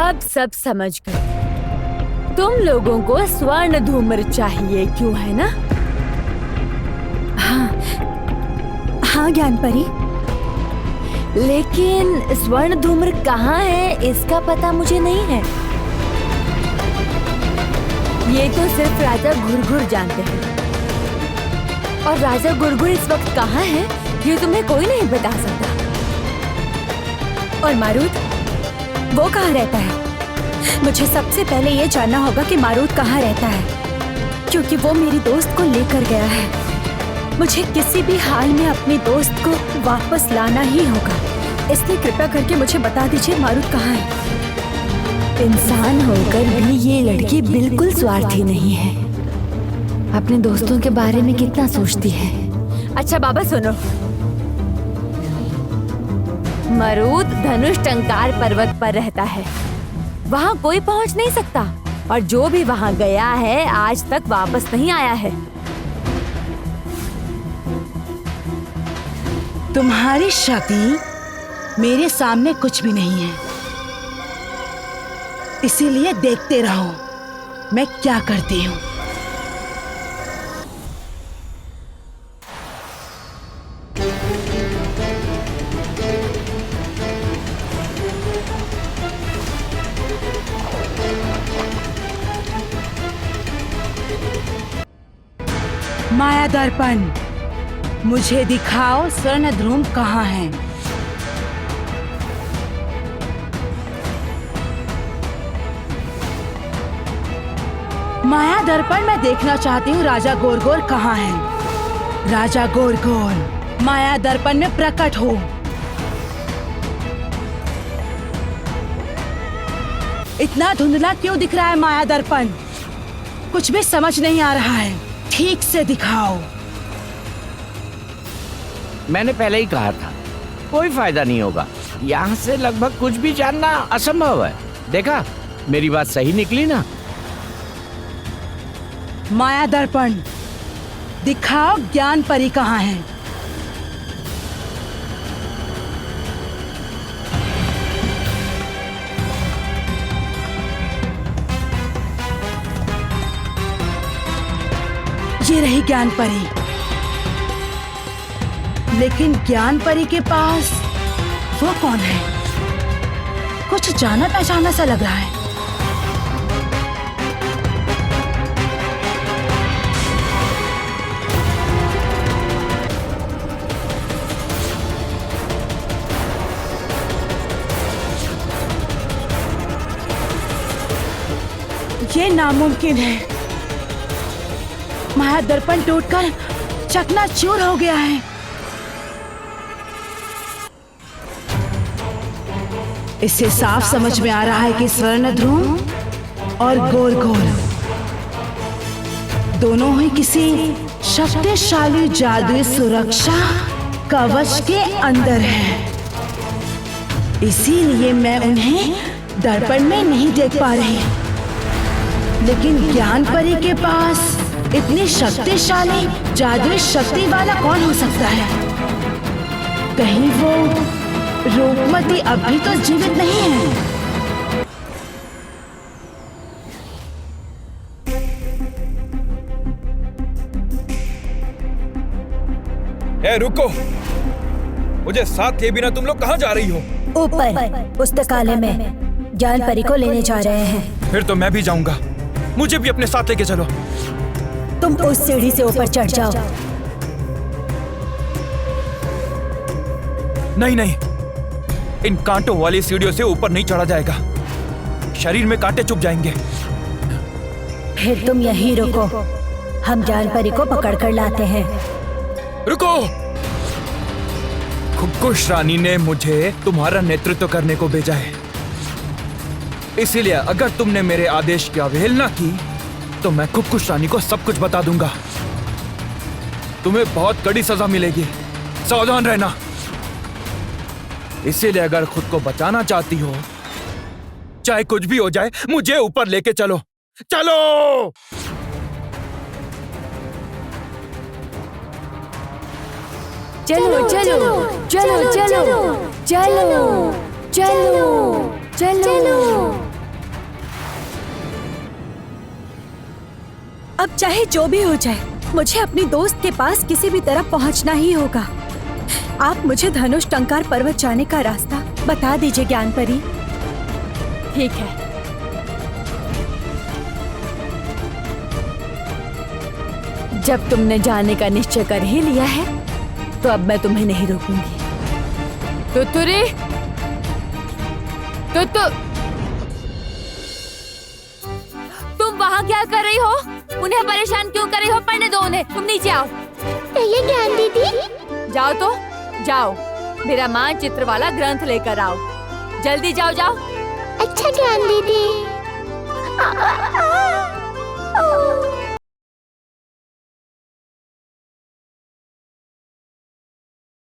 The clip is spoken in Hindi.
अब सब समझ गए। तुम लोगों को स्वर्ण धूम्र चाहिए, क्यों है ना? हाँ ज्ञानपरी। लेकिन स्वर्ण धूम्र कहाँ है इसका पता मुझे नहीं है। ये तो सिर्फ राजा घुरघुर जानते हैं। और राजा घुरघुर इस वक्त कहाँ है ये तुम्हें कोई नहीं बता सकता। और मारूद, वो कहाँ रहता है? मुझे सबसे पहले ये जानना होगा कि मारूद कहाँ रहता है, क्योंकि वो मेरी दोस्त को लेकर गया है। मुझे किसी भी हाल में अपने दोस्त को वापस लाना ही होगा, इसलिए कृपया करके मुझे बता दीजिए मारूद कहाँ है। इंसान होकर भी ये लड़की बिल्कुल स्वार्थी नहीं है। अपने दोस्तों के बारे में कितना सोचती है। अच्छा बाबा सुनो, मारूद धनुष टंकार पर्वत पर रहता है। वहाँ कोई पहुँच नहीं सकता, और जो भी वहाँ गया है आज तक वापस नहीं आया है। तुम्हारी शक्ति मेरे सामने कुछ भी नहीं है, इसीलिए देखते रहो मैं क्या करती हूँ। माया दर्पण, मुझे दिखाओ स्वर्ण ध्रुव कहाँ है। माया दर्पण, मैं देखना चाहती हूँ राजा गोरगोर कहाँ है। राजा गोरगोर, माया दर्पण में प्रकट हो। इतना धुंधला क्यों दिख रहा है माया दर्पण? कुछ भी समझ नहीं आ रहा है, ठीक से दिखाओ। मैंने पहले ही कहा था, कोई फायदा नहीं होगा। यहाँ से लगभग कुछ भी जानना असंभव है। देखा, मेरी बात सही निकली ना? माया दर्पण, दिखाओ ज्ञानपरी कहाँ है। ये रही ज्ञानपरी। लेकिन ज्ञानपरी के पास वो कौन है? कुछ जाना पहचाना सा लग रहा है। ये नामुमकिन है। माया दर्पण टूटकर चकनाचूर हो गया है। इससे साफ समझ में आ रहा है कि स्वर्ण ध्रुव और गोरगोर दोनों ही किसी शक्तिशाली जादुई सुरक्षा कवच के अंदर हैं। इसीलिए मैं उन्हें दर्पण में नहीं देख पा रही। लेकिन ज्ञानपरी के पास इतनी शक्तिशाली जादुई शक्ति वाला कौन हो सकता है? कहीं वो रूपमती अभी तो जीवित नहीं है? ए, रुको! मुझे साथ लिए बिना तुम लोग कहाँ जा रही हो? ऊपर पुस्तकालय में ज्ञानपरी को लेने जा रहे हैं। फिर तो मैं भी जाऊंगा। मुझे भी अपने साथ लेके चलो। तुम उस सीढ़ी से ऊपर चढ़ जाओ। नहीं नहीं, इन कांटों वाली सीढ़ियों से ऊपर नहीं चढ़ा जाएगा। शरीर में कांटे चुभ जाएंगे। फिर तुम यहीं रुको, हम ज्ञानपरी को पकड़ कर लाते हैं। रुको! खुबकुश रानी ने मुझे तुम्हारा नेतृत्व करने को भेजा है। इसीलिए अगर तुमने मेरे आदेश की अवहेलना की तो मैं खुबकुश रानी को सब कुछ बता दूंगा। तुम्हें बहुत कड़ी सजा मिलेगी, सावधान रहना। इसीलिए अगर खुद को बचाना चाहती हो, चाहे कुछ भी हो जाए, मुझे ऊपर लेके चलो। चलो! चलो चलो चलो चलो चलो चलो चलो चलो अब चाहे जो भी हो जाए, मुझे अपनी दोस्त के पास किसी भी तरह पहुंचना ही होगा। आप मुझे धनुष टंकार पर्वत जाने का रास्ता बता दीजिए ज्ञान परी। ठीक है। जब तुमने जाने का निश्चय कर ही लिया है तो अब मैं तुम्हें नहीं रोकूंगी। तुतुरी, तुम वहाँ क्या कर रही हो? उन्हें परेशान क्यों कर रही हो? पढ़ने दो उन्हें। तुम नीचे आओ। ये ज्ञान दीदी। जाओ तो जाओ, मेरा मानचित्र वाला ग्रंथ लेकर आओ। जल्दी जाओ जाओ। अच्छा ज्ञान दीदी।